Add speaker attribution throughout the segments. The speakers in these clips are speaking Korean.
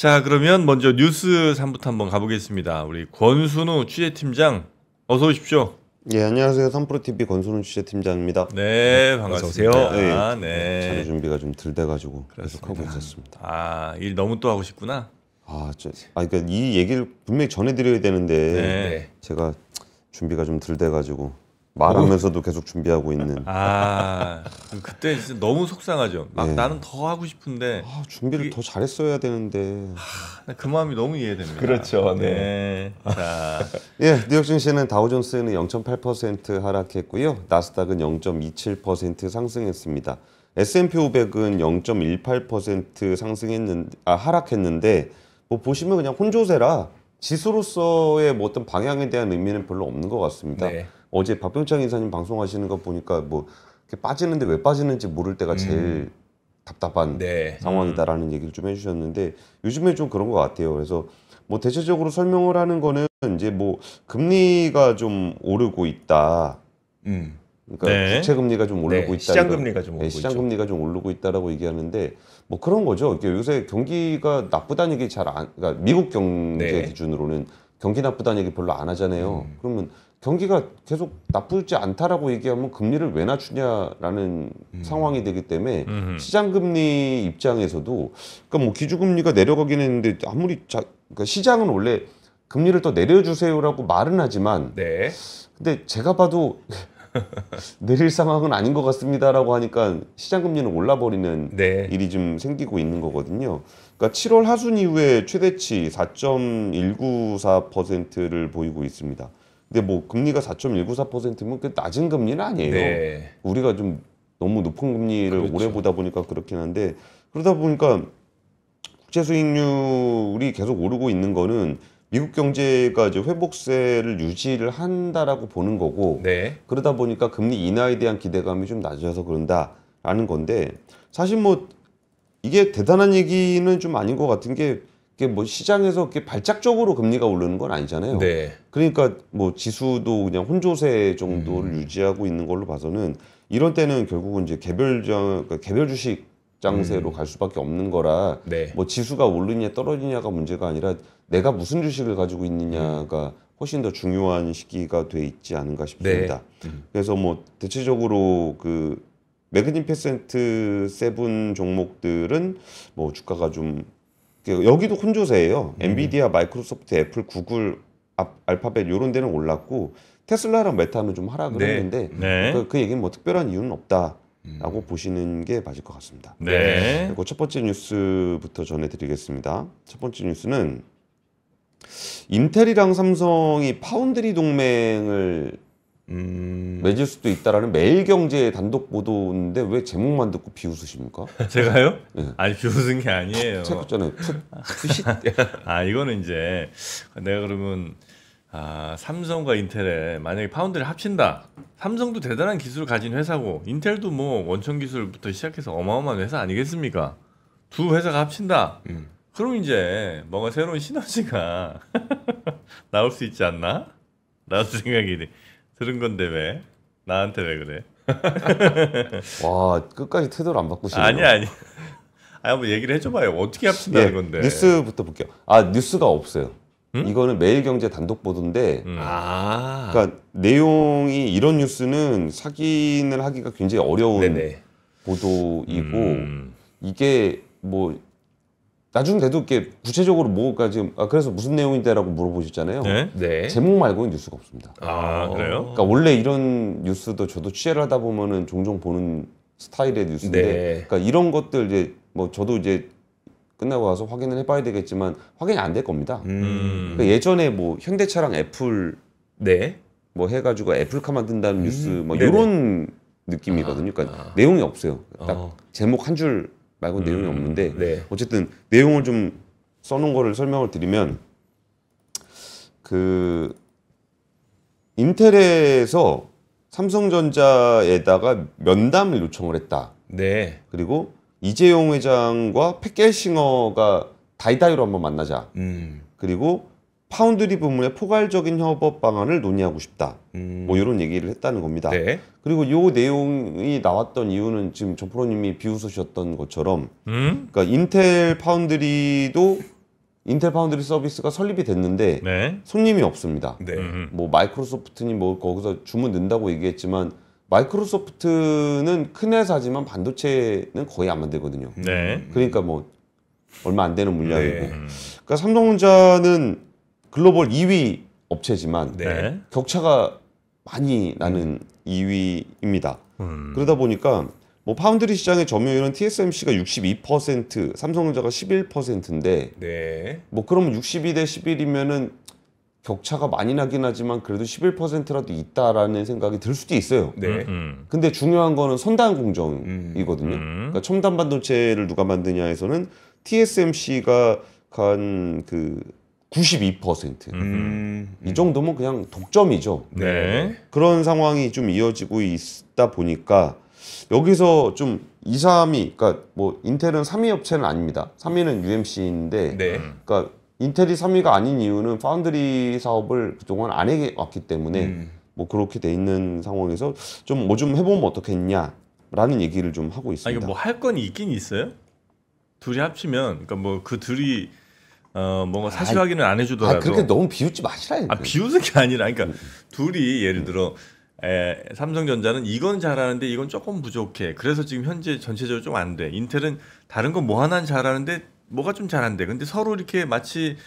Speaker 1: 자, 그러면 먼저 뉴스 3부터 한번 가보겠습니다. 우리 권순우 취재팀장 어서 오십시오.
Speaker 2: 예, 안녕하세요. 3프로TV 권순우 취재팀장입니다.
Speaker 1: 네, 반갑습니다.
Speaker 3: 어서 오세요.
Speaker 1: 아, 네.
Speaker 2: 자료 준비가 좀 덜 돼가지고
Speaker 1: 그렇습니다.
Speaker 2: 계속 하고 있었습니다.
Speaker 1: 아, 일 너무 또 하고 싶구나.
Speaker 2: 그러니까 이 얘기를 분명히 전해드려야 되는데
Speaker 1: 네.
Speaker 2: 제가 준비가 좀 덜 돼가지고 말하면서도 계속 준비하고 있는.
Speaker 1: 아, 그때 진짜 너무 속상하죠. 막
Speaker 2: 네.
Speaker 1: 나는 더 하고 싶은데
Speaker 2: 준비를 더 잘했어야 되는데.
Speaker 1: 그 마음이 너무 이해됩니다.
Speaker 3: 그렇죠.
Speaker 1: 네. 자,
Speaker 2: 예, 뉴욕 증시는 다우존스는 0.8% 하락했고요. 나스닥은 0.27% 상승했습니다. S&P 500은 0.18% 하락했는데 뭐 보시면 그냥 혼조세라 지수로서의 뭐 어떤 방향에 대한 의미는 별로 없는 것 같습니다.
Speaker 3: 네.
Speaker 2: 어제 박병창 이사님 방송하시는 거 보니까 뭐 이렇게 빠지는데 왜 빠지는지 모를 때가 제일 답답한
Speaker 3: 네.
Speaker 2: 상황이다라는 얘기를 좀 해주셨는데 요즘에 좀 그런 것 같아요. 그래서 뭐 대체적으로 설명을 하는 거는 이제 뭐 금리가 좀 오르고 있다. 그러니까
Speaker 1: 네.
Speaker 2: 국채 금리가 좀 오르고
Speaker 3: 네,
Speaker 2: 있다.
Speaker 3: 시장 금리가 좀 오르고
Speaker 2: 시장
Speaker 3: 있죠.
Speaker 2: 금리가 좀 오르고 있다라고 얘기하는데 뭐 그런 거죠. 이게 요새 경기가 나쁘다는 얘기 그러니까 미국 경제
Speaker 3: 네.
Speaker 2: 기준으로는 경기 나쁘다는 얘기 별로 안 하잖아요. 그러면 경기가 계속 나쁘지 않다라고 얘기하면 금리를 왜 낮추냐라는 상황이 되기 때문에 시장 금리 입장에서도 그러니까 뭐 기준금리가 내려가긴 했는데 아무리 그러니까 시장은 원래 금리를 더 내려주세요라고 말은 하지만
Speaker 3: 네.
Speaker 2: 근데 제가 봐도 내릴 상황은 아닌 것 같습니다라고 하니까 시장 금리는 올라버리는
Speaker 3: 네.
Speaker 2: 일이 좀 생기고 있는 거거든요. 그러니까 7월 하순 이후에 최대치 4.194%를 보이고 있습니다. 근데 뭐 금리가 4.194%면 그 낮은 금리는 아니에요.
Speaker 3: 네.
Speaker 2: 우리가 좀 너무 높은 금리를
Speaker 3: 그렇죠.
Speaker 2: 오래 보다 보니까 그렇긴 한데 그러다 보니까 국채 수익률이 계속 오르고 있는 거는 미국 경제가 이제 회복세를 유지를 한다라고 보는 거고
Speaker 3: 네.
Speaker 2: 그러다 보니까 금리 인하에 대한 기대감이 좀 낮아서 그런다라는 건데 사실 뭐 이게 대단한 얘기는 좀 아닌 것 같은 게 이게 뭐 시장에서 이렇게 발작적으로 금리가 오르는 건 아니잖아요.
Speaker 3: 네.
Speaker 2: 그러니까 뭐 지수도 그냥 혼조세 정도를 유지하고 있는 걸로 봐서는 이런 때는 결국은 이제 그러니까 개별 주식 장세로 갈 수밖에 없는 거라
Speaker 3: 네.
Speaker 2: 뭐 지수가 오르냐 떨어지냐가 문제가 아니라 내가 무슨 주식을 가지고 있느냐가 훨씬 더 중요한 시기가 돼 있지 않은가 싶습니다. 그래서 뭐 대체적으로 그 매그니피센트 세븐 종목들은 뭐 주가가 좀 여기도 혼조세예요. 엔비디아, 마이크로소프트, 애플, 구글, 알파벳 이런 데는 올랐고 테슬라랑 메타는 좀 하락을
Speaker 3: 네.
Speaker 2: 했는데
Speaker 1: 네.
Speaker 2: 그 얘기는 뭐 특별한 이유는 없다라고 보시는 게 맞을 것 같습니다.
Speaker 1: 네.
Speaker 2: 그리고 첫 번째 뉴스부터 전해드리겠습니다. 첫 번째 뉴스는 인텔이랑 삼성이 파운드리 동맹을 맺을 수도 있다라는 매일경제 단독 보도인데 왜 제목만 듣고 비웃으십니까?
Speaker 1: 제가요?
Speaker 2: 네.
Speaker 1: 아니, 비웃은 게 아니에요.
Speaker 2: 책었잖아요. 푸시.
Speaker 1: 아, 이거는 이제 내가 그러면 삼성과 인텔에 만약에 파운드를 합친다. 삼성도 대단한 기술을 가진 회사고 인텔도 뭐 원천 기술부터 시작해서 어마어마한 회사 아니겠습니까? 두 회사가 합친다. 그럼 이제 뭔가 새로운 시너지가 나올 수 있지 않나? 나도 생각이 들은 건데 왜? 나한테 왜 그래?
Speaker 2: 와 끝까지 태도를 안 바꾸시네요.
Speaker 1: 아니. 한번 얘기를 해줘봐요. 어떻게 합친다는 건데.
Speaker 2: 뉴스부터 볼게요. 뉴스가 없어요. 이거는 매일경제 단독 보도인데 그러니까 내용이 이런 뉴스는 확인을 하기가 굉장히 어려운
Speaker 3: 네네.
Speaker 2: 보도이고 이게 뭐 나중 돼도 이렇게 구체적으로 뭐가 지금 그래서 무슨 내용인데라고 물어보셨잖아요.
Speaker 1: 네?
Speaker 3: 네.
Speaker 2: 제목 말고는 뉴스가 없습니다.
Speaker 1: 그래요?
Speaker 2: 그러니까 원래 이런 뉴스도 저도 취재를 하다 보면은 종종 보는 스타일의 뉴스인데
Speaker 3: 네.
Speaker 2: 그러니까 이런 것들 이제 뭐 저도 이제 끝나고 와서 확인을 해봐야 되겠지만 확인이 안 될 겁니다. 그러니까 예전에 뭐 현대차랑 애플
Speaker 3: 네.
Speaker 2: 뭐 해가지고 애플카 만든다는 뉴스 뭐
Speaker 3: 네네.
Speaker 2: 이런 느낌이거든요. 그러니까 내용이 없어요. 딱 제목 한 줄 말고 내용이 없는데
Speaker 3: 네.
Speaker 2: 어쨌든 내용을 좀 써놓은 거를 설명을 드리면 그 인텔에서 삼성전자에다가 면담을 요청을 했다.
Speaker 3: 네.
Speaker 2: 그리고 이재용 회장과 팩겔싱어가 다이다이로 한번 만나자. 그리고 파운드리 부문의 포괄적인 협업 방안을 논의하고 싶다. 뭐 이런 얘기를 했다는 겁니다.
Speaker 3: 네.
Speaker 2: 그리고 이 내용이 나왔던 이유는 지금 정 프로님이 비웃으셨던 것처럼 그러니까 인텔 파운드리도 인텔 파운드리 서비스가 설립이 됐는데
Speaker 1: 네.
Speaker 2: 손님이 없습니다.
Speaker 3: 네.
Speaker 2: 뭐 마이크로소프트니 뭐 거기서 주문 넣는다고 얘기했지만 마이크로소프트는 큰 회사지만 반도체는 거의 안 만들거든요.
Speaker 1: 네.
Speaker 2: 그러니까 뭐 얼마 안 되는 물량이고.
Speaker 3: 네.
Speaker 2: 그러니까 삼성전자는 글로벌 2위 업체지만
Speaker 3: 네.
Speaker 2: 격차가 많이 나는 2위입니다.
Speaker 1: 음.
Speaker 2: 그러다 보니까 뭐 파운드리 시장의 점유율은 TSMC가 62%, 삼성전자가 11%인데
Speaker 3: 네.
Speaker 2: 뭐 그러면 62 대 11이면은 격차가 많이 나긴 하지만 그래도 11%라도 있다라는 생각이 들 수도 있어요.
Speaker 3: 네.
Speaker 2: 근데 중요한 거는 선단 공정이거든요.
Speaker 1: 음.
Speaker 2: 그러니까 첨단 반도체를 누가 만드냐에서는 TSMC가 간 그 92%. 이 정도면 그냥 독점이죠.
Speaker 1: 네.
Speaker 2: 그런 상황이 좀 이어지고 있다 보니까 여기서 좀 2, 3위, 그러니까 뭐 인텔은 3위 업체는 아닙니다. 3위는 UMC인데,
Speaker 3: 네.
Speaker 2: 그러니까 인텔이 3위가 아닌 이유는 파운드리 사업을 그동안 안 해왔기 때문에 뭐 그렇게 돼 있는 상황에서 좀 뭐 좀 해보면 어떻겠냐라는 얘기를 좀 하고
Speaker 1: 아
Speaker 2: 있습니다.
Speaker 1: 이거 뭐 할 건 있긴 있어요? 둘이 합치면 그러니까 뭐 그 둘이 뭔가 사실 확인을 안 해주더라도
Speaker 2: 그렇게 너무 비웃지 마시라니까.
Speaker 1: 비웃은 게 아니라 그러니까 둘이 예를 들어 삼성전자는 이건 잘하는데 이건 조금 부족해. 그래서 지금 현재 전체적으로 좀 안 돼. 인텔은 다른 건 뭐 하나는 잘하는데 뭐가 좀 잘 안 돼. 근데 서로 이렇게 마치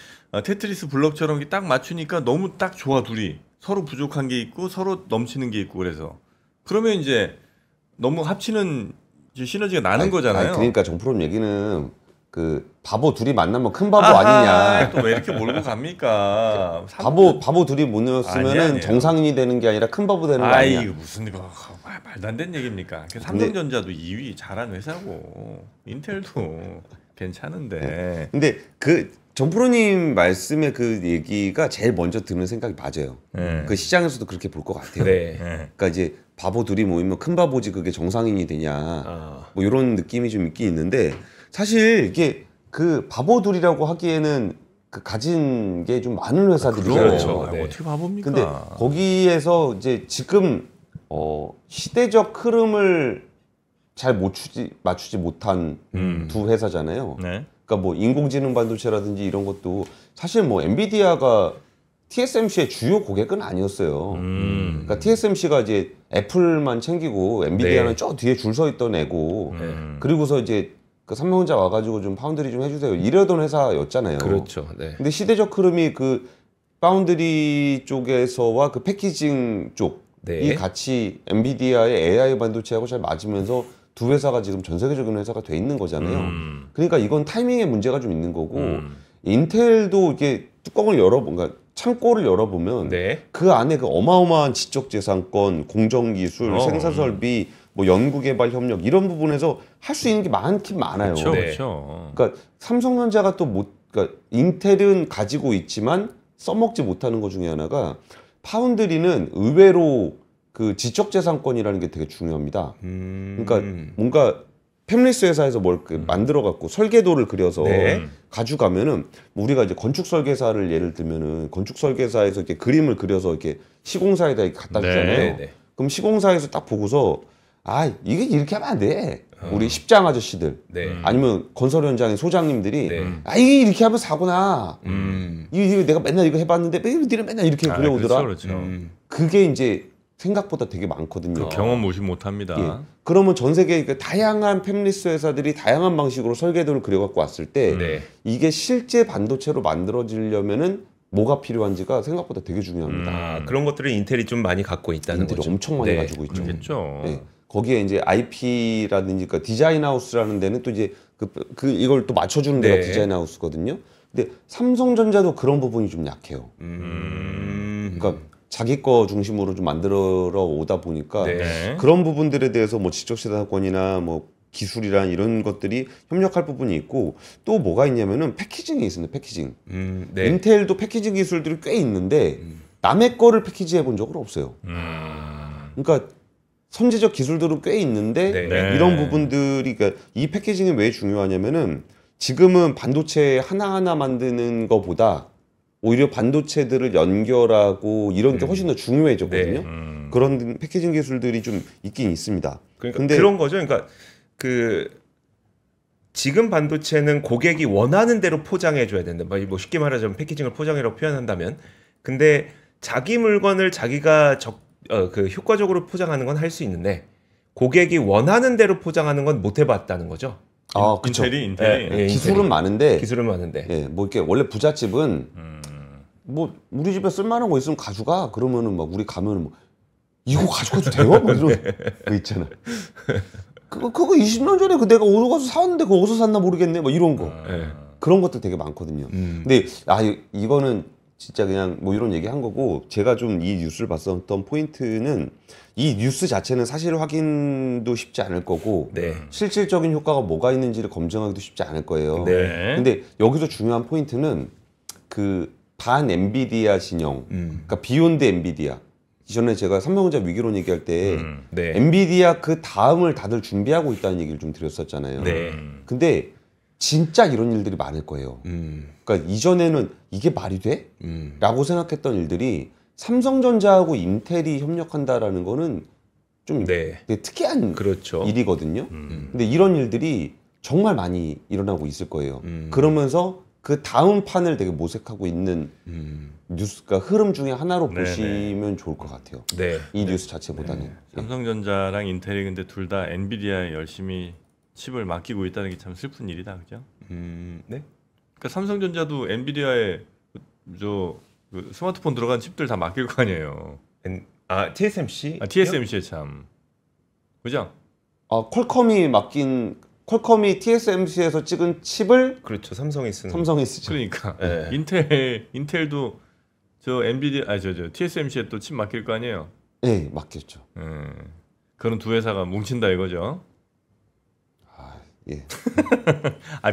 Speaker 1: 테트리스 블럭처럼 이렇게 딱 맞추니까 너무 딱 좋아 둘이. 서로 부족한 게 있고 서로 넘치는 게 있고 그래서 그러면 이제 너무 합치는 이제 시너지가 나는 거잖아요.
Speaker 2: 그러니까 정프로 얘기는 그 바보 둘이 만나면 큰 바보 아니냐.
Speaker 1: 또 왜 이렇게 몰고 갑니까?
Speaker 2: 바보 둘이 모였으면은
Speaker 1: 아니에요.
Speaker 2: 정상인이 되는 게 아니라 큰 바보 되는 거 아니야.
Speaker 1: 이거 무슨 이거 말도 안 되는 얘기입니까? 삼성전자도 2위 잘한 회사고 인텔도 괜찮은데.
Speaker 2: 근데 그 정프로님 말씀의 그 얘기가 제일 먼저 드는 생각이 맞아요.
Speaker 1: 네.
Speaker 2: 그 시장에서도 그렇게 볼 것 같아요.
Speaker 3: 네.
Speaker 2: 그러니까 이제 바보 둘이 모이면 큰 바보지 그게 정상인이 되냐. 뭐 이런 느낌이 좀 있긴 있는데 사실 이게 그 바보 둘이라고 하기에는 그 가진 게 좀 많은 회사들이죠.
Speaker 3: 그렇죠.
Speaker 1: 네. 어떻게 바봅니까?
Speaker 2: 근데 거기에서 이제 지금 시대적 흐름을 잘 맞추지 못한 두 회사잖아요.
Speaker 1: 네.
Speaker 2: 그러니까 뭐 인공지능 반도체라든지 이런 것도 사실 뭐 엔비디아가 TSMC의 주요 고객은 아니었어요. 그러니까 TSMC가 이제 애플만 챙기고 엔비디아는
Speaker 3: 네.
Speaker 2: 저 뒤에 줄 서 있던 애고 그리고서 이제 그 삼성전자 와가지고 좀 파운드리 좀 해주세요 이러던 회사였잖아요.
Speaker 3: 그렇죠. 네.
Speaker 2: 근데 시대적 흐름이 그 파운드리 쪽에서와 그 패키징 쪽이
Speaker 3: 네.
Speaker 2: 같이 엔비디아의 AI 반도체하고 잘 맞으면서 두 회사가 지금 전 세계적인 회사가 돼 있는 거잖아요. 그러니까 이건 타이밍의 문제가 좀 있는 거고 인텔도 이게 뚜껑을 뭔가 창고를 열어보면
Speaker 3: 네.
Speaker 2: 그 안에 그 어마어마한 지적재산권, 공정기술, 생산설비, 뭐 연구개발 협력 이런 부분에서 할 수 있는 게 많긴 많아요.
Speaker 1: 그렇죠,
Speaker 3: 네.
Speaker 1: 그렇죠.
Speaker 2: 그러니까 삼성전자가 또 그러니까 인텔은 가지고 있지만 써먹지 못하는 것 중에 하나가 파운드리는 의외로 그 지적재산권이라는 게 되게 중요합니다. 그러니까 뭔가 팹리스 회사에서 뭘 만들어 갖고 설계도를 그려서
Speaker 3: 네.
Speaker 2: 가져가면은 뭐 우리가 이제 건축 설계사를 예를 들면은 건축 설계사에서 이렇게 그림을 그려서 이렇게 시공사에다 이렇게 갖다 주잖아요.
Speaker 3: 네, 네.
Speaker 2: 그럼 시공사에서 딱 보고서 이게 이렇게 하면 안 돼. 우리 십장 아저씨들
Speaker 3: 네.
Speaker 2: 아니면 건설 현장의 소장님들이
Speaker 3: 네.
Speaker 2: 이게 이렇게 하면 사고나. 이거 내가 맨날 이거 해봤는데 왜 니는 맨날 이렇게 그려오더라.
Speaker 1: 그렇죠, 그렇죠.
Speaker 2: 그게 이제 생각보다 되게 많거든요.
Speaker 1: 경험 무시 못합니다.
Speaker 2: 예. 그러면 전 세계 그 다양한 팹리스 회사들이 다양한 방식으로 설계도를 그려갖고 왔을 때
Speaker 3: 네.
Speaker 2: 이게 실제 반도체로 만들어지려면은 뭐가 필요한지가 생각보다 되게 중요합니다.
Speaker 3: 그런 것들을 인텔이 좀 많이 갖고 있다는
Speaker 2: 인텔이
Speaker 3: 거죠.
Speaker 2: 엄청 많이
Speaker 3: 네.
Speaker 2: 가지고 있죠.
Speaker 1: 그렇겠죠.
Speaker 2: 네. 거기에 이제 IP라든지 그러니까 디자인 하우스라는 데는 또 이제 이걸 또 맞춰주는 데가
Speaker 3: 네.
Speaker 2: 디자인 하우스거든요. 근데 삼성전자도 그런 부분이 좀 약해요. 그러니까 자기 거 중심으로 좀 만들어 오다 보니까
Speaker 3: 네.
Speaker 2: 그런 부분들에 대해서 뭐 지적재산권이나 뭐 기술이란 이런 것들이 협력할 부분이 있고 또 뭐가 있냐면은 패키징이 있습니다. 패키징.
Speaker 3: 네.
Speaker 2: 인텔도 패키징 기술들이 꽤 있는데 남의 거를 패키지해 본 적은 없어요. 그러니까 선제적 기술들은 꽤 있는데
Speaker 3: 네.
Speaker 2: 이런 부분들이 그러니까 이 패키징이 왜 중요하냐면은 지금은 반도체 하나하나 만드는 것보다 오히려 반도체들을 연결하고 이런 게 훨씬 더 중요해졌거든요.
Speaker 3: 네.
Speaker 2: 그런 패키징 기술들이 좀 있긴 있습니다.
Speaker 3: 그러니까
Speaker 2: 근데
Speaker 3: 그런 거죠. 그러니까 그 지금 반도체는 고객이 원하는 대로 포장해 줘야 된다. 뭐 쉽게 말하자면 패키징을 포장이라고 표현한다면, 근데 자기 물건을 자기가 그 효과적으로 포장하는 건 할 수 있는데 고객이 원하는 대로 포장하는 건 못 해봤다는 거죠.
Speaker 2: 아, 그쵸.
Speaker 1: 인텔이
Speaker 3: 예,
Speaker 2: 기술은 많은데,
Speaker 3: 기술은 많은데.
Speaker 2: 예, 뭐 이렇게 원래 부잣집은 뭐 우리 집에 쓸만한 거 있으면 가져가. 그러면은 막 우리 가면은 뭐 이거 가져가도 돼요? 뭐 이런 거 있잖아. 그거 20년 전에 그 내가 어디 가서 사왔는데 그거 어디서 샀나 모르겠네. 뭐 이런 거.
Speaker 3: 예.
Speaker 2: 그런 것도 되게 많거든요. 근데 이거는 진짜 그냥 뭐 이런 얘기 한 거고, 제가 좀 이 뉴스를 봤었던 포인트는 이 뉴스 자체는 사실 확인도 쉽지 않을 거고
Speaker 3: 네.
Speaker 2: 실질적인 효과가 뭐가 있는지를 검증하기도 쉽지 않을 거예요.
Speaker 3: 네.
Speaker 2: 근데 여기서 중요한 포인트는 그 반 엔비디아 진영, 그러니까 비욘드 엔비디아. 이전에 제가 삼성전자 위기론 얘기할 때
Speaker 3: 네.
Speaker 2: 엔비디아 그 다음을 다들 준비하고 있다는 얘기를 좀 드렸었잖아요.
Speaker 3: 네.
Speaker 2: 근데 진짜 이런 일들이 많을 거예요. 그러니까 이전에는 이게 말이 돼? 라고 생각했던 일들이 삼성전자하고 인텔이 협력한다라는 거는 좀
Speaker 3: 네.
Speaker 2: 되게 특이한
Speaker 3: 그렇죠.
Speaker 2: 일이거든요. 근데 이런 일들이 정말 많이 일어나고 있을 거예요. 그러면서 그 다음 판을 되게 모색하고 있는 뉴스가 흐름 중에 하나로
Speaker 1: 네네.
Speaker 2: 보시면 좋을 것 같아요.
Speaker 3: 네.
Speaker 2: 이 뉴스 자체보다는.
Speaker 1: 삼성전자랑 인텔이 근데 둘 다 엔비디아에 열심히 칩을 맡기고 있다는 게 참 슬픈 일이다, 그죠?
Speaker 3: 네.
Speaker 1: 그러니까 삼성전자도 엔비디아에 그 스마트폰 들어간 칩들 다 맡길 거 아니에요.
Speaker 3: TSMC?
Speaker 1: TSMC에 참, 그죠?
Speaker 2: 퀄컴이 TSMC에서 찍은 칩을
Speaker 3: 그렇죠. 삼성이 쓰는.
Speaker 2: 삼성이 쓰죠.
Speaker 1: 그러니까
Speaker 3: 네.
Speaker 1: 인텔도 저 TSMC에 또 칩 맡길 거 아니에요.
Speaker 2: 네, 맡겼죠.
Speaker 1: 그런 두 회사가 뭉친다 이거죠.
Speaker 2: 예.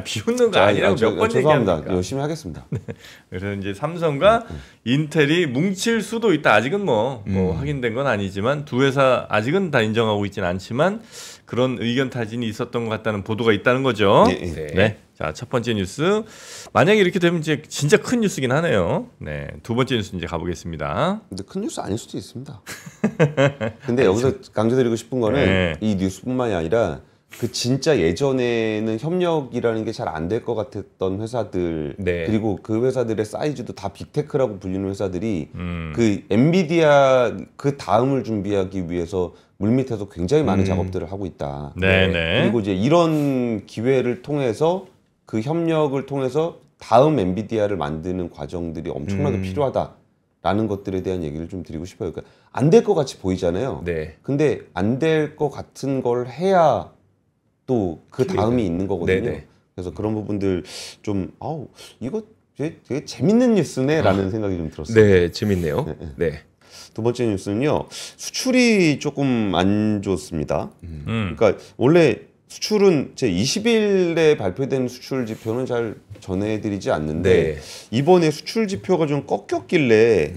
Speaker 1: 비웃는 거 아니라고 몇 번
Speaker 2: 죄송합니다.
Speaker 1: 얘기합니까?
Speaker 2: 열심히 하겠습니다.
Speaker 1: 그래서 이제 삼성과 인텔이 뭉칠 수도 있다. 아직은 뭐 확인된 건 아니지만 두 회사 아직은 다 인정하고 있지는 않지만 그런 의견 타진이 있었던 것 같다는 보도가 있다는 거죠.
Speaker 2: 네.
Speaker 1: 네. 자, 첫 번째 뉴스. 만약에 이렇게 되면 이제 진짜 큰 뉴스긴 하네요. 네. 두 번째 뉴스 이제 가보겠습니다.
Speaker 2: 근데 큰 뉴스 아닐 수도 있습니다. 근데 여기서 강조드리고 싶은 거는
Speaker 1: 네.
Speaker 2: 이 뉴스뿐만이 아니라 그 진짜 예전에는 협력이라는 게 잘 안 될 것 같았던 회사들,
Speaker 3: 네.
Speaker 2: 그리고 그 회사들의 사이즈도 다 빅테크라고 불리는 회사들이 그 엔비디아 그 다음을 준비하기 위해서 물밑에서 굉장히 많은 작업들을 하고 있다.
Speaker 1: 네.
Speaker 2: 그리고 이제 이런 기회를 통해서 그 협력을 통해서 다음 엔비디아를 만드는 과정들이 엄청나게 필요하다라는 것들에 대한 얘기를 좀 드리고 싶어요. 그러니까 안 될 것 같이 보이잖아요.
Speaker 3: 네.
Speaker 2: 근데 안 될 것 같은 걸 해야 또 그 다음이 있는 거거든요.
Speaker 3: 네네.
Speaker 2: 그래서 그런 부분들 좀 이거 되게 재밌는 뉴스네라는 생각이 좀 들었어요.
Speaker 3: 네, 재밌네요. 네.
Speaker 2: 두 번째 뉴스는요, 수출이 조금 안 좋습니다. 그러니까 원래 수출은 제 20일에 발표된 수출 지표는 잘 전해드리지 않는데
Speaker 3: 네.
Speaker 2: 이번에 수출 지표가 좀 꺾였길래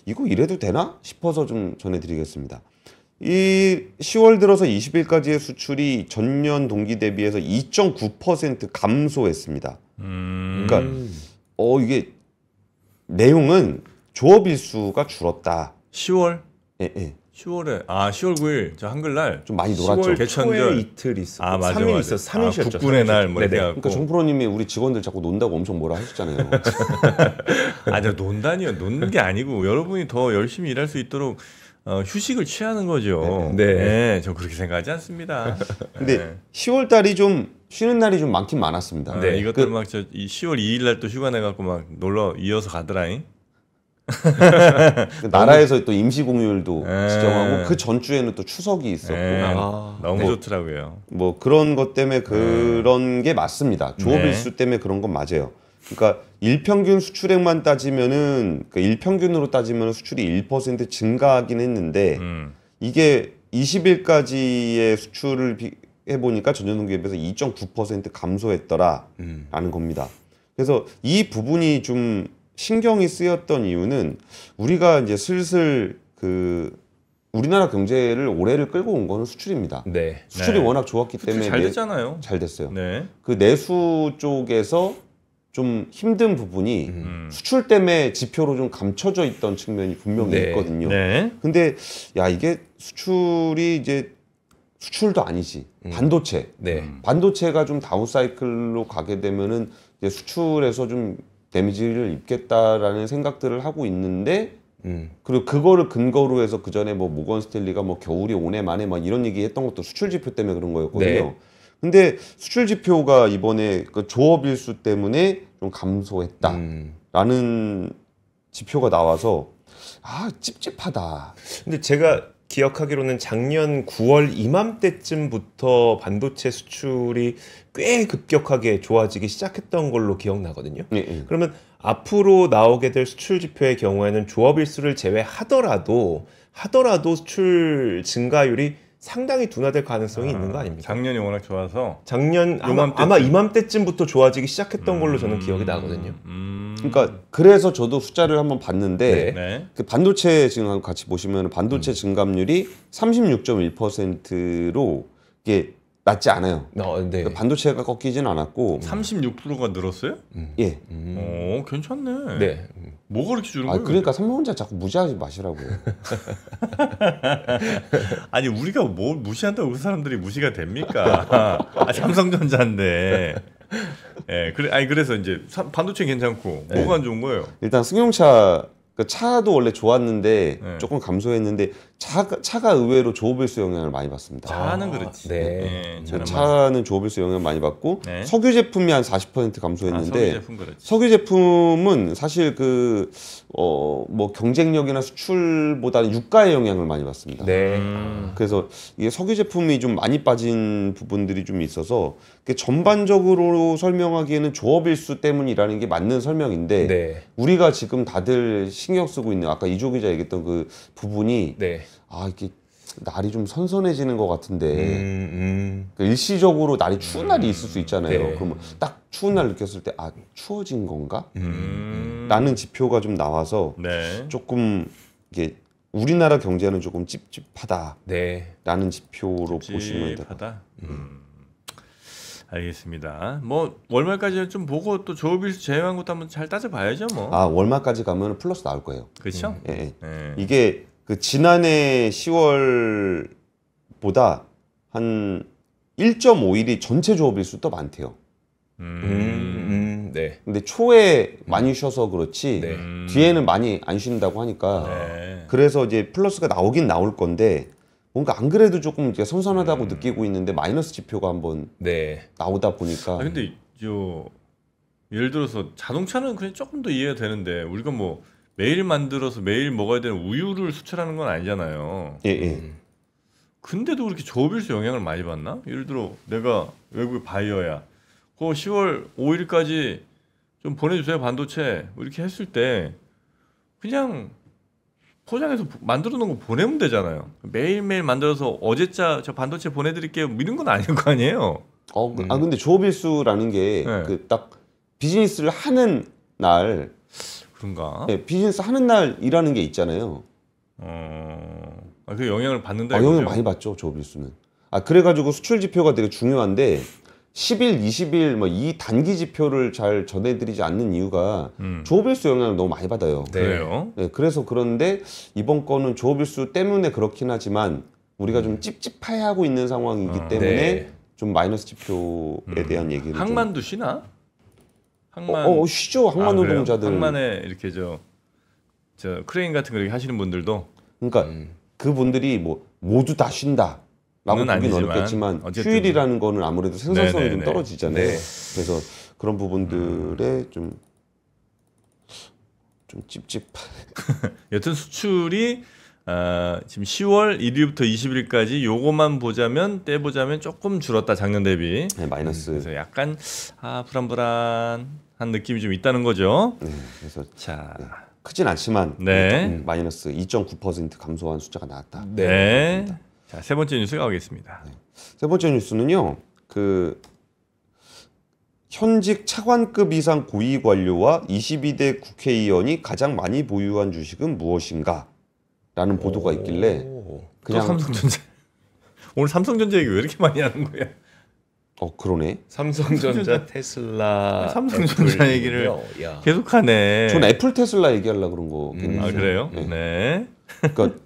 Speaker 2: 이거 이래도 되나 싶어서 좀 전해드리겠습니다. 이 10월 들어서 20일까지의 수출이 전년 동기 대비해서 2.9% 감소했습니다. 그러니까 이게 내용은 조업 일수가 줄었다.
Speaker 1: 10월?
Speaker 2: 예.
Speaker 1: 10월에 10월 9일 저 한글날
Speaker 2: 좀 많이 놀았죠.
Speaker 3: 10월
Speaker 1: 개천절.
Speaker 3: 초에 이틀 있어.
Speaker 1: 맞아.
Speaker 3: 3일 있어. 3일 쉬었죠.
Speaker 1: 국군의 날 뭐 이렇게
Speaker 3: 네네.
Speaker 1: 해갖고.
Speaker 2: 그러니까 정프로님이 우리 직원들 자꾸 논다고 엄청 뭐라 하셨잖아요.
Speaker 1: 저 논다니요. 노는 게 아니고 여러분이 더 열심히 일할 수 있도록 휴식을 취하는 거죠.
Speaker 3: 네.
Speaker 1: 저 그렇게 생각하지 않습니다.
Speaker 2: 근데 10월 달이 좀 쉬는 날이 좀 많긴 많았습니다.
Speaker 1: 네. 이것들 막 저 10월 2일 날 또 휴가 내갖고 막 놀러 이어서 가더라잉.
Speaker 2: 나라에서 또 임시 공휴일도
Speaker 1: 네.
Speaker 2: 지정하고 그 전주에는 또 추석이 있었고
Speaker 1: 너무 좋더라고요.
Speaker 2: 뭐 그런 것 때문에 그런 게 맞습니다. 조업
Speaker 1: 네.
Speaker 2: 일수 때문에 그런 건 맞아요. 그러니까 일평균 수출액만 따지면은 일평균으로 따지면 수출이 1% 증가하긴 했는데 이게 20일까지의 수출을 해보니까 전년 동기에 비해서 2.9% 감소했더라라는 겁니다. 그래서 이 부분이 좀 신경이 쓰였던 이유는 우리가 이제 슬슬 우리나라 경제를 올해를 끌고 온 거는 수출입니다.
Speaker 3: 네.
Speaker 2: 수출이
Speaker 1: 네.
Speaker 2: 워낙 좋았기 때문에
Speaker 1: 잘 됐잖아요.
Speaker 2: 잘 됐어요.
Speaker 1: 네.
Speaker 2: 그 내수 쪽에서 좀 힘든 부분이 수출 때문에 지표로 좀 감춰져 있던 측면이 분명히
Speaker 3: 네.
Speaker 2: 있거든요.
Speaker 1: 네.
Speaker 2: 근데 이게 수출이 이제 수출도 아니지. 반도체.
Speaker 3: 네.
Speaker 2: 반도체가 좀 다운 사이클로 가게 되면은 이제 수출에서 좀 데미지를 입겠다라는 생각들을 하고 있는데 그리고 그거를 근거로 해서 그 전에 뭐 모건 스탠리가 뭐 겨울이 오네 마네 막 이런 얘기했던 것도 수출 지표 때문에 그런 거였거든요.
Speaker 3: 네.
Speaker 2: 근데 수출 지표가 이번에 그 조업 일수 때문에 좀 감소했다라는 지표가 나와서 아 찝찝하다.
Speaker 3: 근데 제가 기억하기로는 작년 9월 이맘때쯤부터 반도체 수출이 꽤 급격하게 좋아지기 시작했던 걸로 기억나거든요.
Speaker 2: 예.
Speaker 3: 그러면 앞으로 나오게 될 수출 지표의 경우에는 조업 일수를 제외하더라도 수출 증가율이 상당히 둔화될 가능성이 있는 거 아닙니까?
Speaker 1: 작년이 워낙 좋아서
Speaker 3: 작년 아마 이맘때쯤부터 좋아지기 시작했던 걸로 저는 기억이 나거든요.
Speaker 2: 그러니까 그래서 저도 숫자를 한번 봤는데
Speaker 1: 네.
Speaker 2: 그 반도체 지금 같이 보시면 반도체 증감률이 36.1%로 이게 낮지 않아요.
Speaker 3: 네.
Speaker 2: 그러니까 반도체가 꺾이진 않았고
Speaker 1: 36%가 늘었어요?
Speaker 2: 예.
Speaker 1: 오, 괜찮네.
Speaker 3: 네.
Speaker 1: 뭐가 그렇게 주는
Speaker 2: 아
Speaker 1: 거예요?
Speaker 2: 그러니까 삼성 혼자 자꾸 무시하지 마시라고요.
Speaker 1: 아니 우리가 뭘 무시한다고 그 사람들이 무시가 됩니까? 삼성전자인데. 예, 그래, 아니 그래서 이제 반도체 괜찮고 뭐가 안 좋은 거예요?
Speaker 2: 일단 승용차 그 차도 원래 좋았는데
Speaker 1: 네.
Speaker 2: 조금 감소했는데 차가 의외로 조업일수 영향을 많이 받습니다.
Speaker 1: 차는 그렇지.
Speaker 3: 네.
Speaker 1: 예, 차는
Speaker 2: 차는 조업일수 영향을 많이 받고
Speaker 1: 네.
Speaker 2: 석유 제품이 한 40%
Speaker 1: 석유
Speaker 2: 감소했는데
Speaker 1: 제품 그렇지.
Speaker 2: 석유 제품은 사실 뭐 경쟁력이나 수출보다는 유가의 영향을 많이 받습니다.
Speaker 3: 네.
Speaker 2: 그래서 이게 석유 제품이 좀 많이 빠진 부분들이 좀 있어서 전반적으로 설명하기에는 조업일수 때문이라는 게 맞는 설명인데
Speaker 3: 네.
Speaker 2: 우리가 지금 다들 신경 쓰고 있는 아까 이조 기자 얘기했던 그 부분이
Speaker 3: 네.
Speaker 2: 아 이게 날이 좀 선선해지는 것 같은데
Speaker 3: 그러니까
Speaker 2: 일시적으로 날이 추운 날이 있을 수 있잖아요.
Speaker 3: 네.
Speaker 2: 그러면 딱 추운 날 느꼈을 때 아 추워진 건가?
Speaker 1: 음.
Speaker 2: 라는 지표가 좀 나와서
Speaker 1: 네.
Speaker 2: 조금 이게 우리나라 경제는 조금 찝찝하다라는
Speaker 3: 네.
Speaker 2: 지표로 보시면 돼요.
Speaker 1: 찝찝하다. 알겠습니다. 뭐 월말까지 좀 보고 또 조업일수 제외한 것도 한번 잘 따져봐야죠, 뭐.
Speaker 2: 아 월말까지 가면 플러스 나올 거예요.
Speaker 1: 그렇죠?
Speaker 2: 예, 예.
Speaker 1: 예.
Speaker 2: 이게 그 지난해 10월보다 한 1.5일이 전체 조업일수 더 많대요.
Speaker 3: 네.
Speaker 2: 근데 초에 많이 쉬어서 그렇지
Speaker 3: 네.
Speaker 2: 뒤에는 많이 안 쉰다고 하니까
Speaker 1: 네.
Speaker 2: 그래서 이제 플러스가 나오긴 나올 건데 뭔가 안 그래도 조금 이제 선선하다고 느끼고 있는데 마이너스 지표가 한번
Speaker 3: 네.
Speaker 2: 나오다 보니까
Speaker 1: 아 근데 예를 들어서 자동차는 그냥 조금 더 이해가 되는데 우리가 뭐 매일 만들어서 매일 먹어야 되는 우유를 수출하는 건 아니잖아요.
Speaker 2: 예, 예.
Speaker 1: 근데도 그렇게 조업일수 영향을 많이 받나? 예를 들어 내가 외국의 바이어야. 그 10월 5일까지 좀 보내주세요 반도체 이렇게 했을 때 그냥 포장해서 만들어 놓은 거 보내면 되잖아요. 매일매일 만들어서 어제자 저 반도체 보내드릴게요 이런 건 아닐 거 아니에요.
Speaker 2: 아 근데 조업일수라는 게
Speaker 1: 네.
Speaker 2: 그 딱 비즈니스를 하는 날
Speaker 1: 그런가?
Speaker 2: 네, 비즈니스 하는 날이라는 게 있잖아요.
Speaker 1: 그 영향을 받는다.
Speaker 2: 영향을
Speaker 1: 이거죠?
Speaker 2: 많이 받죠 조업일수는. 그래가지고 수출 지표가 되게 중요한데 10일, 20일 뭐 이 단기 지표를 잘 전해드리지 않는 이유가 조업일수 영향을 너무 많이 받아요.
Speaker 3: 네.
Speaker 1: 그래요?
Speaker 2: 네, 그래서 그런데 이번 거는 조업일수 때문에 그렇긴 하지만 우리가 좀 찝찝해하고 있는 상황이기 때문에
Speaker 3: 네.
Speaker 2: 좀 마이너스 지표에 대한 얘기를
Speaker 1: 항만도 쉬나? 항만.
Speaker 2: 쉬죠 항만
Speaker 1: 그래요?
Speaker 2: 노동자들.
Speaker 1: 항만에 이렇게 저 크레인 같은 거 이렇게 하시는 분들도
Speaker 2: 그러니까 그분들이 뭐 모두 다 쉰다. 라고
Speaker 1: 그건
Speaker 2: 보긴
Speaker 1: 아니지만
Speaker 2: 어렵겠지만
Speaker 1: 어쨌든.
Speaker 2: 휴일이라는 거는 아무래도 생산성이 좀
Speaker 1: 네네네.
Speaker 2: 떨어지잖아요.
Speaker 3: 네.
Speaker 2: 그래서 그런 부분들에 좀 찝찝.
Speaker 1: 여튼 수출이 지금 10월 1일부터 20일까지 요거만 떼보자면 조금 줄었다 작년 대비.
Speaker 2: 네, 마이너스.
Speaker 1: 그래서 약간 불안불안한 느낌이 좀 있다는 거죠.
Speaker 2: 네, 그래서
Speaker 1: 자,
Speaker 2: 크진 않지만
Speaker 1: 네.
Speaker 2: 마이너스 2.9% 감소한 숫자가 나왔다.
Speaker 1: 네. 자, 세 번째 뉴스 가보겠습니다.
Speaker 2: 세 번째 뉴스는요. 그 현직 차관급 이상 고위 관료와 22대 국회의원이 가장 많이 보유한 주식은 무엇인가? 라는 보도가 있길래
Speaker 1: 또
Speaker 2: 그냥
Speaker 1: 삼성전자. 오늘 삼성전자 얘기 왜 이렇게 많이 하는 거야?
Speaker 2: 그러네.
Speaker 3: 삼성전자, 테슬라,
Speaker 1: 삼성전자
Speaker 3: 애플
Speaker 1: 얘기를
Speaker 3: 이군요. 야.
Speaker 1: 계속하네.
Speaker 2: 전 애플 테슬라 얘기하려고 그런 거.
Speaker 1: 그래요?
Speaker 2: 네.
Speaker 1: 네.
Speaker 2: 그러니까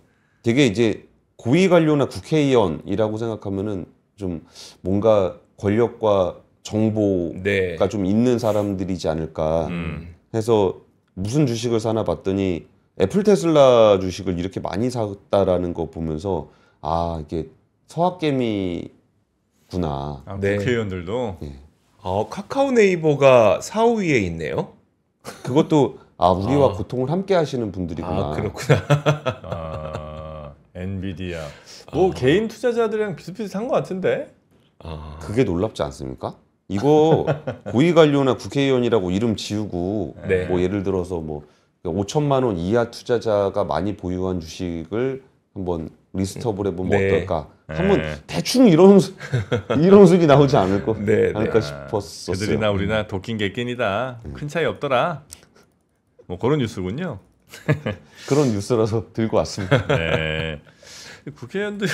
Speaker 2: 되게 이제 고위 관료나 국회의원이라고 생각하면은 좀 뭔가 권력과 정보가
Speaker 3: 네.
Speaker 2: 좀 있는 사람들이지 않을까 해서 무슨 주식을 사나 봤더니 애플 테슬라 주식을 이렇게 많이 샀다라는 거 보면서 아 이게 서학개미구나.
Speaker 1: 아,
Speaker 3: 네.
Speaker 1: 국회의원들도
Speaker 3: 카카오 네이버가 4, 5위에 있네요.
Speaker 2: 그것도 아 우리와 고통을 함께 하시는 분들이구나.
Speaker 3: 아, 그렇구나.
Speaker 1: 엔비디아 뭐 개인 투자자들이랑 비슷비슷한 것 같은데.
Speaker 3: 아,
Speaker 2: 그게 놀랍지 않습니까? 이거 고위 관료나 국회의원이라고 이름 지우고
Speaker 3: 네.
Speaker 2: 뭐 예를 들어서 뭐 5천만 원 이하 투자자가 많이 보유한 주식을 한번 리스트업을 해보면
Speaker 3: 네.
Speaker 2: 어떨까?
Speaker 1: 네.
Speaker 2: 한번 대충 이런 수익이 나오지 않을까
Speaker 3: 네,
Speaker 2: 않을까
Speaker 3: 네.
Speaker 2: 싶었었어요.
Speaker 1: 그들이나 우리나 도끼인 개끼니다. 큰 차이 없더라. 뭐 그런 뉴스군요.
Speaker 2: 그런 뉴스라서 들고 왔습니다.
Speaker 1: 네. 국회의원들은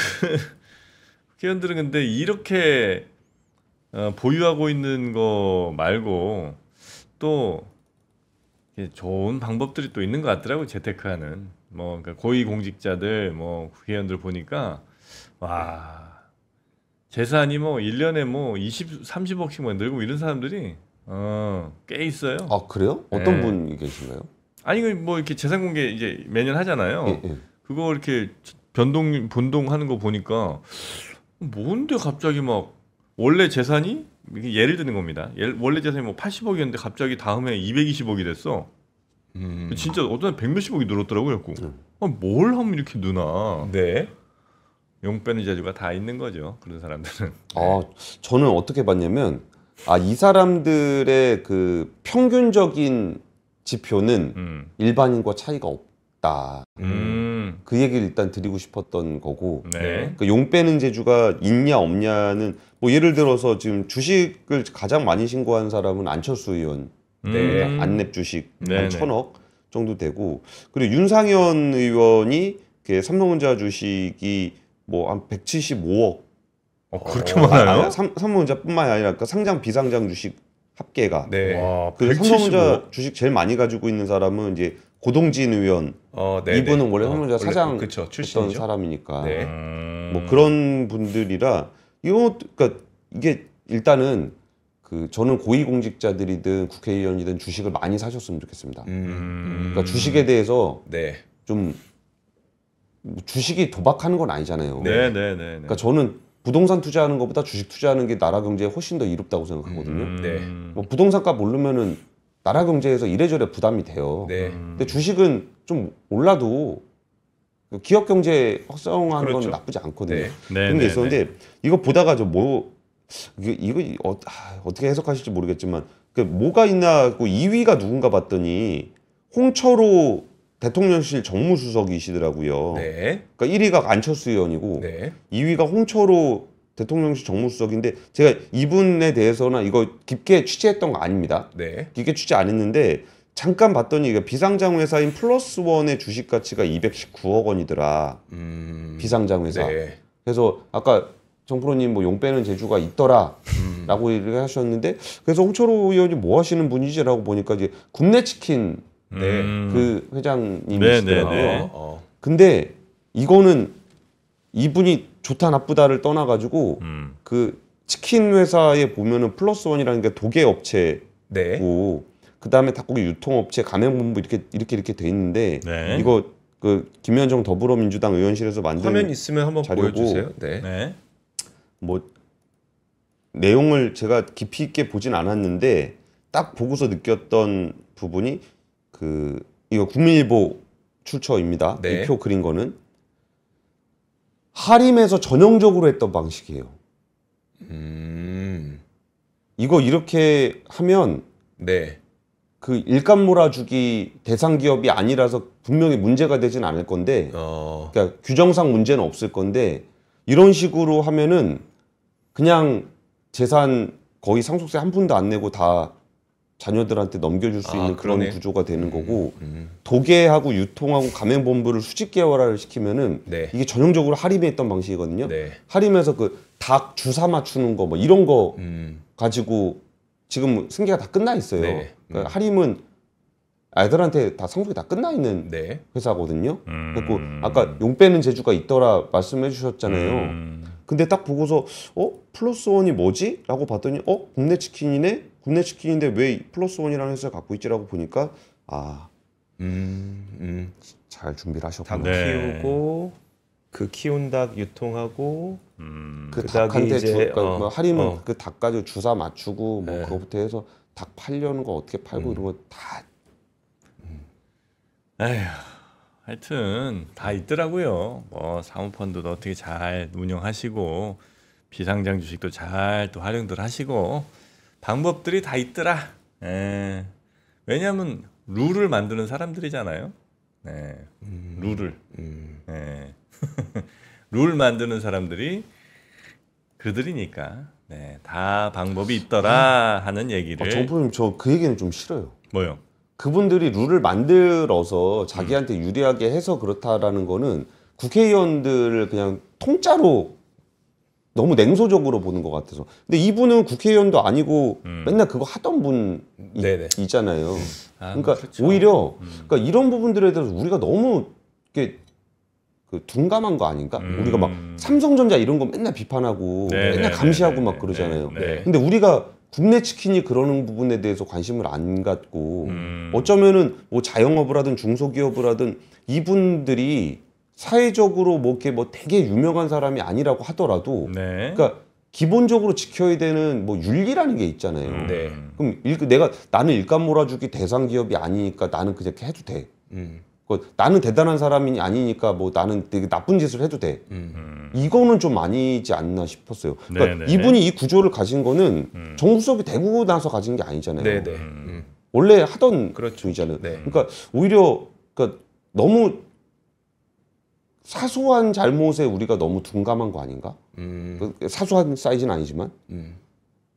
Speaker 1: 근데 이렇게 보유하고 있는 거 말고 또 좋은 방법들이 또 있는 것 같더라고요. 재테크하는 뭐 그러니까 고위 공직자들 뭐 국회의원들 보니까 와 재산이 뭐 1년에 뭐 20, 30억씩만 늘고 이런 사람들이 꽤 있어요.
Speaker 2: 아 그래요? 어떤
Speaker 1: 네.
Speaker 2: 분이 계신가요?
Speaker 1: 아니 뭐 이렇게 재산 공개 이제 매년 하잖아요.
Speaker 2: 예, 예.
Speaker 1: 그거 이렇게 변동하는 거 보니까 뭔데 갑자기 막 원래 재산이 이게 예를 드는 겁니다. 원래 재산이 뭐 80억이었는데 갑자기 다음에 220억이 됐어. 진짜 어떤 100몇십억이 늘었더라고요. 뭘 하면 이렇게 느나?
Speaker 3: 네.
Speaker 1: 용 빼는 재주가 다 있는 거죠. 그런 사람들은.
Speaker 2: 아 저는 어떻게 봤냐면 아 이 사람들의 그 평균적인 지표는
Speaker 1: 음.
Speaker 2: 일반인과 차이가 없다.
Speaker 1: 음.
Speaker 2: 그 얘기를 일단 드리고 싶었던 거고
Speaker 1: 네.
Speaker 2: 그 용 빼는 재주가 있냐 없냐는 뭐 예를 들어서 지금 주식을 가장 많이 신고한 사람은 안철수 의원
Speaker 3: 네.
Speaker 2: 안랩 주식
Speaker 1: 네네.
Speaker 2: 한 1,000억 정도 되고 그리고 윤상현 의원이 그 삼성전자 주식이 뭐 한 175억
Speaker 1: 그렇게 많아요?
Speaker 2: 삼성전자뿐만이 아니라 그 상장 비상장 주식 합계가
Speaker 3: 네.
Speaker 1: 와,
Speaker 2: 그
Speaker 1: 175억.
Speaker 2: 삼성전자 주식 제일 많이 가지고 있는 사람은 이제 고동진 의원
Speaker 3: 네.
Speaker 2: 이분은 원래 삼성전자
Speaker 3: 원래
Speaker 2: 사장
Speaker 3: 그쵸,
Speaker 2: 했던
Speaker 3: 출신이죠.
Speaker 2: 사람이니까
Speaker 3: 네.
Speaker 2: 뭐 그런 분들이라 이거 그러니까 이게 일단은 그 저는 고위공직자들이든 국회의원이든 주식을 많이 사셨으면 좋겠습니다. 그러니까 주식에 대해서
Speaker 3: 네.
Speaker 2: 좀 주식이 도박하는 건 아니잖아요.
Speaker 1: 네네네.
Speaker 2: 그러니까 저는 부동산 투자하는 것보다 주식 투자하는 게 나라 경제에 훨씬 더 이롭다고 생각하거든요.
Speaker 3: 네.
Speaker 2: 뭐 부동산값 오르면은 나라 경제에서 이래저래 부담이 돼요.
Speaker 3: 네.
Speaker 2: 근데 주식은 좀 올라도 그 기업 경제 활성화하는
Speaker 3: 그렇죠.
Speaker 2: 건 나쁘지 않거든요.
Speaker 3: 네.
Speaker 1: 네,
Speaker 2: 그런 게
Speaker 1: 네,
Speaker 2: 있었는데 이거 보다가 이거 어떻게 해석하실지 모르겠지만 그 뭐가 있나 하고 2위가 누군가 봤더니 홍철호 대통령실 정무수석이시더라고요.
Speaker 3: 네.
Speaker 2: 그러니까 1위가 안철수 의원이고
Speaker 3: 네.
Speaker 2: 2위가 홍철호 대통령실 정무수석인데 제가 이분에 대해서는 이거 깊게 취재했던 거 아닙니다.
Speaker 3: 네.
Speaker 2: 깊게 취재 안 했는데 잠깐 봤더니 이게 비상장 회사인 플러스원의 주식 가치가 219억 원이더라. 비상장 회사.
Speaker 3: 네.
Speaker 2: 그래서 아까 정프로님 뭐 용 빼는 재주가 있더라라고 얘기를 하셨는데 그래서 홍철호 의원이 뭐 하시는 분이지라고 보니까 이제 굽네치킨
Speaker 3: 네.
Speaker 2: 그 회장님이시더라고요.
Speaker 1: 네.
Speaker 2: 근데 이거는 이분이 좋다 나쁘다를 떠나가지고 그 치킨 회사에 보면은 플러스원이라는 게 도계 업체고
Speaker 3: 네.
Speaker 2: 그 다음에 닭고기 유통업체 가맹본부 이렇게 돼 있는데
Speaker 1: 네.
Speaker 2: 이거 그 김현정 더불어민주당 의원실에서 만든
Speaker 3: 화면 있으면 한번
Speaker 2: 자료고,
Speaker 3: 보여주세요. 네.
Speaker 1: 네.
Speaker 2: 뭐 내용을 제가 깊이 있게 보진 않았는데 딱 보고서 느꼈던 부분이 그 이거 국민일보 출처입니다.
Speaker 3: 네.
Speaker 2: 이 표 그린 거는 하림에서 전형적으로 했던 방식이에요. 이거 이렇게 하면
Speaker 3: 네.
Speaker 2: 그 일감 몰아주기 대상 기업이 아니라서 분명히 문제가 되진 않을 건데 그러니까 규정상 문제는 없을 건데 이런 식으로 하면은 그냥 재산 거의 상속세 한 푼도 안 내고 다 자녀들한테 넘겨줄 수 있는 그런
Speaker 3: 그러네.
Speaker 2: 구조가 되는 거고 도계하고 유통하고 가맹본부를 수직 계열화를 시키면은
Speaker 3: 네.
Speaker 2: 이게 전형적으로 하림에 했던 방식이거든요.
Speaker 3: 네.
Speaker 2: 하림에서 그 닭 주사 맞추는 거 뭐 이런 거
Speaker 3: 음.
Speaker 2: 가지고 지금 승계가 다 끝나 있어요.
Speaker 3: 네.
Speaker 2: 그러니까 하림은 애들한테 다 상속이 다 끝나 있는
Speaker 3: 네.
Speaker 2: 회사거든요. 그리고 아까 용 빼는 재주가 있더라 말씀해 주셨잖아요. 근데 딱 보고서 플러스 원이 뭐지? 라고 봤더니 국내 치킨이네? 국내 치킨인데 왜 플러스 원이라는 회사를 갖고 있지라고 보니까 잘 준비를
Speaker 3: 닭
Speaker 2: 하셨구나.
Speaker 1: 네.
Speaker 3: 키우고 그 키운 닭 유통하고
Speaker 2: 그
Speaker 3: 그 닭이
Speaker 2: 닭한테
Speaker 3: 이제,
Speaker 2: 뭐 할인은
Speaker 3: 어.
Speaker 2: 그 닭 가지고 주사 맞추고 뭐
Speaker 3: 네.
Speaker 2: 그거부터 해서 닭 팔려는 거 어떻게 팔고 이런 거 다
Speaker 1: 에휴, 하여튼 다 있더라고요. 뭐 사모펀드도 어떻게 잘 운영하시고 비상장 주식도 잘 또 활용들 하시고 방법들이 다 있더라. 예. 왜냐하면 룰을 만드는 사람들이잖아요. 네. 룰을. 예. 룰 만드는 사람들이 그들이니까 네, 다 방법이 있더라 하는 얘기를.
Speaker 2: 정부님 저 그 얘기는 좀 싫어요.
Speaker 1: 뭐요?
Speaker 2: 그분들이 룰을 만들어서 자기한테 유리하게 해서 그렇다라는 거는 국회의원들을 그냥 통짜로 너무 냉소적으로 보는 것 같아서. 근데 이분은 국회의원도 아니고 맨날 그거 하던 분
Speaker 3: 네네.
Speaker 2: 있잖아요.
Speaker 1: 아,
Speaker 2: 그러니까
Speaker 1: 그렇죠.
Speaker 2: 오히려 그러니까 이런 부분들에 대해서 우리가 너무 이렇게 둔감한 거 아닌가? 우리가 막 삼성전자 이런 거 맨날 비판하고
Speaker 1: 네네네네.
Speaker 2: 맨날 감시하고 막 그러잖아요.
Speaker 1: 네.
Speaker 2: 근데 우리가 국내 치킨이 그러는 부분에 대해서 관심을 안 갖고
Speaker 1: 음.
Speaker 2: 어쩌면은 뭐 자영업을 하든 중소기업을 하든 이분들이 사회적으로 뭐 이렇게 뭐 되게 유명한 사람이 아니라고 하더라도
Speaker 1: 네.
Speaker 2: 그러니까 기본적으로 지켜야 되는 뭐 윤리라는 게 있잖아요.
Speaker 3: 네.
Speaker 2: 그럼 나는 일감 몰아주기 대상 기업이 아니니까 나는 그렇게 해도 돼. 나는 대단한 사람이 아니니까 뭐 나는 되게 나쁜 짓을 해도 돼. 이거는 좀 아니지 않나 싶었어요. 그러니까
Speaker 1: 네네.
Speaker 2: 이분이 이 구조를 가진 거는 정부석이 되고 나서 가진 게 아니잖아요.
Speaker 3: 네네.
Speaker 2: 원래 하던
Speaker 3: 그렇죠.
Speaker 2: 중이잖아요.
Speaker 3: 네.
Speaker 2: 그러니까 오히려 그러니까 너무 사소한 잘못에 우리가 너무 둔감한 거 아닌가? 사소한 사이즈는 아니지만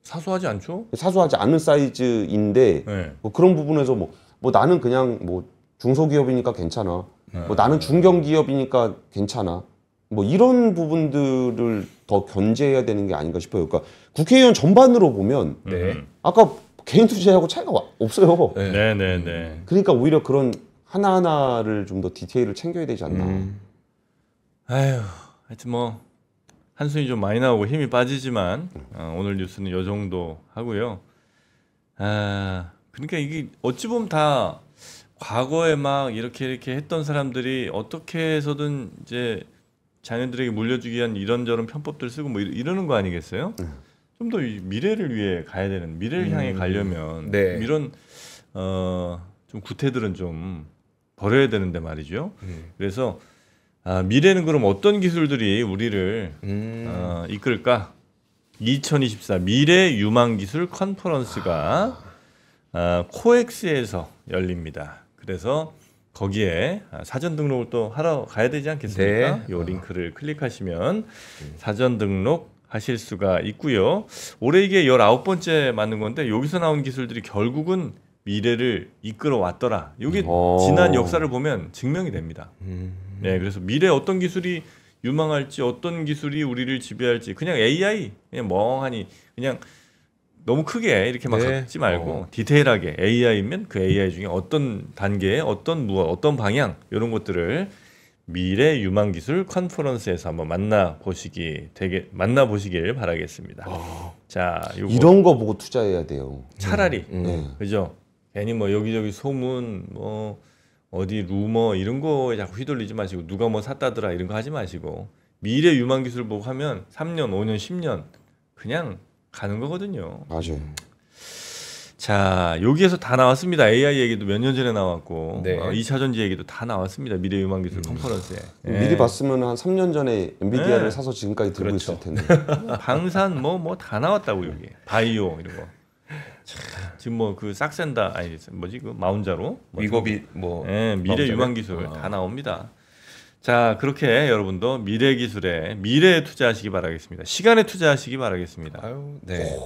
Speaker 1: 사소하지 않죠?
Speaker 2: 사소하지 않은 사이즈인데
Speaker 1: 네.
Speaker 2: 뭐 그런 부분에서 뭐 나는 그냥 뭐 중소기업이니까 괜찮아. 뭐 나는 중견기업이니까 괜찮아. 뭐 이런 부분들을 더 견제해야 되는 게 아닌가 싶어요. 그러니까 국회의원 전반으로 보면
Speaker 3: 네.
Speaker 2: 아까 개인 투자하고 차이가 없어요.
Speaker 1: 네, 네, 네.
Speaker 2: 그러니까 오히려 그런 하나하나를 좀 더 디테일을 챙겨야 되지 않나.
Speaker 1: 아휴, 하여튼 뭐 한숨이 좀 많이 나오고 힘이 빠지지만 오늘 뉴스는 요 정도 하고요. 그러니까 이게 어찌 보면 다 과거에 막 이렇게 했던 사람들이 어떻게 해서든 이제 자녀들에게 물려주기 위한 이런저런 편법들 쓰고 뭐 이러는 거 아니겠어요? 좀 더 미래를 위해 가야 되는, 미래를 향해 가려면
Speaker 3: 네.
Speaker 1: 이런 좀 구태들은 좀 버려야 되는데 말이죠. 그래서 미래는 그럼 어떤 기술들이 우리를 이끌까? 2024 미래 유망 기술 컨퍼런스가 코엑스에서 열립니다. 그래서 거기에 사전 등록을 또 하러 가야 되지 않겠습니까?
Speaker 3: 네.
Speaker 1: 이 링크를 클릭하시면 사전 등록 하실 수가 있고요. 올해 이게 19번째 맞는 건데 여기서 나온 기술들이 결국은 미래를 이끌어 왔더라. 이게 지난 역사를 보면 증명이 됩니다. 네, 그래서 미래 어떤 기술이 유망할지, 어떤 기술이 우리를 지배할지, 그냥 AI 그냥 멍하니 그냥 너무 크게 이렇게 막
Speaker 3: 네.
Speaker 1: 갖지 말고 디테일하게 AI면 그 AI 중에 어떤 단계에 어떤 무엇, 어떤 방향 이런 것들을 미래 유망 기술 컨퍼런스에서 한번 만나보시길 바라겠습니다. 자, 요거
Speaker 2: 이런 거 보고 투자해야 돼요.
Speaker 1: 차라리
Speaker 2: 네.
Speaker 1: 그죠? 괜히 뭐 여기저기 소문 뭐 어디 루머 이런 거에 자꾸 휘둘리지 마시고 누가 뭐 샀다더라 이런 거 하지 마시고 미래 유망 기술 보고 하면 3년, 5년, 10년 그냥 가는 거거든요.
Speaker 2: 맞아요.
Speaker 1: 자, 여기에서 다 나왔습니다. AI 얘기도 몇 년 전에 나왔고
Speaker 3: 네.
Speaker 1: 2차 전지 얘기도 다 나왔습니다. 미래 유망 기술 컨퍼런스에.
Speaker 2: 미리 봤으면 한 3년 전에 엔비디아를
Speaker 1: 네.
Speaker 2: 사서 지금까지 들고
Speaker 3: 그렇죠.
Speaker 2: 있을 텐데.
Speaker 1: 방산 뭐 다 나왔다고 여기. 바이오 이런 거. 참, 지금 뭐 그 싹센다 아니 뭐지 그 마운자로 뭐
Speaker 3: 위고비 뭐
Speaker 1: 네, 미래
Speaker 3: 마운자로?
Speaker 1: 유망 기술 다 나옵니다. 자, 그렇게 여러분도 미래 기술에 미래에 투자하시기 바라겠습니다. 시간에 투자하시기 바라겠습니다.
Speaker 3: 아유, 네.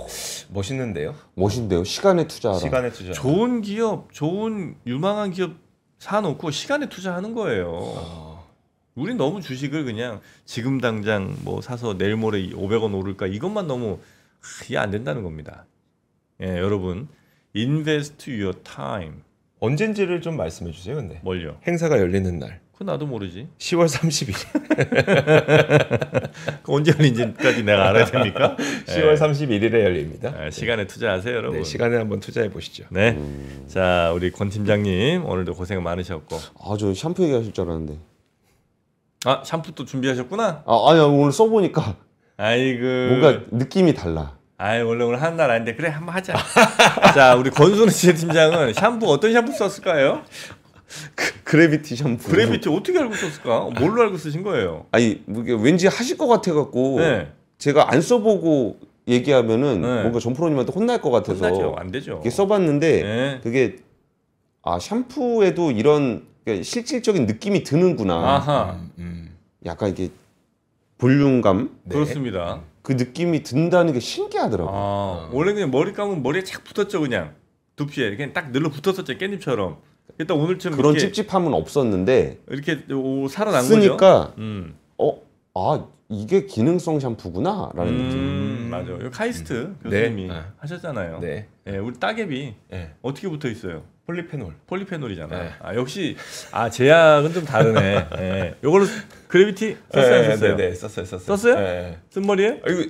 Speaker 3: 멋있는데요.
Speaker 2: 멋인데요. 시간에 투자하라.
Speaker 3: 시간에 투자.
Speaker 1: 좋은 기업, 좋은 유망한 기업 사놓고 시간에 투자하는 거예요. 우린 너무 주식을 그냥 지금 당장 뭐 사서 내일 모레 500원 오를까 이것만 너무 이해 안 된다는 겁니다. 예, 여러분 invest your time
Speaker 3: 언젠지를 좀 말씀해 주세요. 근데
Speaker 1: 뭘요?
Speaker 3: 행사가 열리는 날
Speaker 1: 그거 나도 모르지.
Speaker 3: 10월 30일.
Speaker 1: 그 언제 열린지까지 내가 알아야 됩니까?
Speaker 3: 10월 31일에 열립니다.
Speaker 1: 시간에 투자하세요, 여러분.
Speaker 3: 네, 시간에 한번 투자해 보시죠.
Speaker 1: 네. 자, 우리 권 팀장님 오늘도 고생 많으셨고.
Speaker 2: 저 샴푸 얘기하실 줄 알았는데.
Speaker 1: 아, 샴푸 또 준비하셨구나.
Speaker 2: 아니야 오늘 써보니까
Speaker 1: 아이고.
Speaker 2: 뭔가 느낌이 달라.
Speaker 1: 아이 원래 오늘 하는 날 아닌데 그래 한번 하자. 자, 우리 권순우 씨 팀장은 샴푸 어떤 샴푸 썼을까요?
Speaker 2: 그래비티 샴푸.
Speaker 1: 그래비티 어떻게 알고 썼을까? 뭘로 알고 쓰신 거예요?
Speaker 2: 아니 이게 왠지 하실 것 같아갖고
Speaker 1: 네.
Speaker 2: 제가 안 써보고 얘기하면은
Speaker 1: 네.
Speaker 2: 뭔가 전 프로님한테 혼날 것 같아서
Speaker 1: 혼나죠. 안 되죠.
Speaker 2: 이게 써봤는데
Speaker 1: 네.
Speaker 2: 그게 샴푸에도 이런 그러니까 실질적인 느낌이 드는구나.
Speaker 1: 아하.
Speaker 2: 약간 이게 볼륨감
Speaker 3: 네.
Speaker 1: 그렇습니다.
Speaker 2: 그 느낌이 든다는 게 신기하더라고.
Speaker 1: 원래 그냥 머리 감으면 머리에 착 붙었죠 그냥 두피에 그냥 딱 늘러 붙었었죠 깻잎처럼. 일단 오늘처럼
Speaker 2: 그런
Speaker 1: 이렇게,
Speaker 2: 찝찝함은 없었는데
Speaker 1: 이렇게 살아난
Speaker 2: 쓰니까
Speaker 1: 거죠.
Speaker 2: 이게 기능성 샴푸구나라는 느낌.
Speaker 1: 맞아. 요 카이스트
Speaker 3: 네.
Speaker 1: 교수님이
Speaker 3: 네.
Speaker 1: 하셨잖아요.
Speaker 3: 네.
Speaker 1: 네, 우리 따개비
Speaker 3: 네.
Speaker 1: 어떻게 붙어 있어요?
Speaker 3: 폴리페놀.
Speaker 1: 폴리페놀이잖아.
Speaker 3: 네.
Speaker 1: 역시 제약은 좀 다르네. 네. 요걸로 그래비티 썼어요, 안 썼어요?
Speaker 3: 네, 썼어요.
Speaker 1: 썼어요?
Speaker 3: 네.
Speaker 1: 쓴 머리에?
Speaker 3: 이거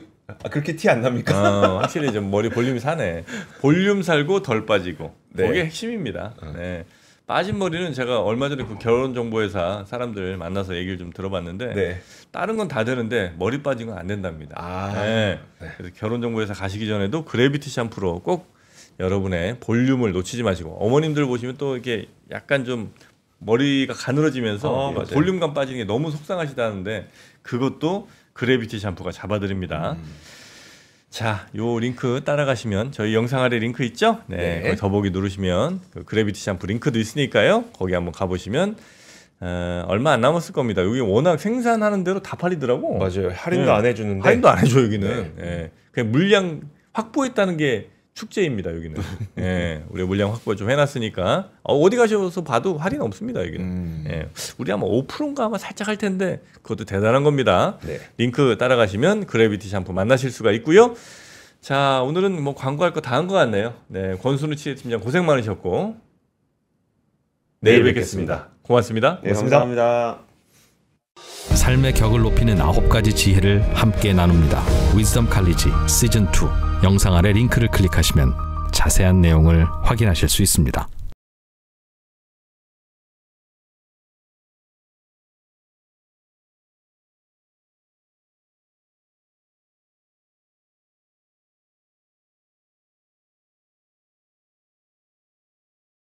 Speaker 3: 그렇게 티 안 납니까?
Speaker 1: 확실히 좀 머리 볼륨이 사네. 볼륨 살고 덜 빠지고.
Speaker 3: 네.
Speaker 1: 그게 핵심입니다. 네. 빠진 머리는 제가 얼마 전에 그 결혼정보회사 사람들 만나서 얘기를 좀 들어봤는데
Speaker 3: 네.
Speaker 1: 다른 건 다 되는데 머리 빠진 건 안 된답니다.
Speaker 3: 네.
Speaker 1: 그래서 결혼정보회사 가시기 전에도 그래비티 샴푸로 꼭 여러분의 볼륨을 놓치지 마시고 어머님들 보시면 또 이렇게 약간 좀 머리가 가늘어지면서
Speaker 3: 맞아요.
Speaker 1: 볼륨감 빠지는 게 너무 속상하시다는데 그것도 그래비티 샴푸가 잡아드립니다. 자, 요 링크 따라가시면 저희 영상 아래 링크 있죠? 네,
Speaker 3: 네.
Speaker 1: 거기 더보기 누르시면 그 그래비티 샴푸 링크도 있으니까요. 거기 한번 가보시면 얼마 안 남았을 겁니다. 여기 워낙 생산하는 대로 다 팔리더라고.
Speaker 3: 맞아요. 할인도
Speaker 1: 네.
Speaker 3: 안 해주는데.
Speaker 1: 할인도 안 해줘 여기는.
Speaker 3: 네.
Speaker 1: 예. 그냥 물량 확보했다는 게 축제입니다 여기는. 예, 우리 물량 확보 좀 해놨으니까 어디 가셔서 봐도 할인 없습니다 여기는. 예, 우리 아마 5%인가 아마 살짝 할 텐데 그것도 대단한 겁니다.
Speaker 3: 네.
Speaker 1: 링크 따라가시면 그래비티 샴푸 만나실 수가 있고요. 자, 오늘은 뭐 광고할 거 다 한 것 같네요. 네, 권순우 취재팀장 고생 많으셨고 내일 뵙겠습니다. 고맙습니다.
Speaker 2: 네, 감사합니다.
Speaker 4: 삶의 격을 높이는 9가지 지혜를 함께 나눕니다. 위즈덤 칼리지 시즌 2 영상 아래 링크를 클릭하시면 자세한 내용을 확인하실 수 있습니다.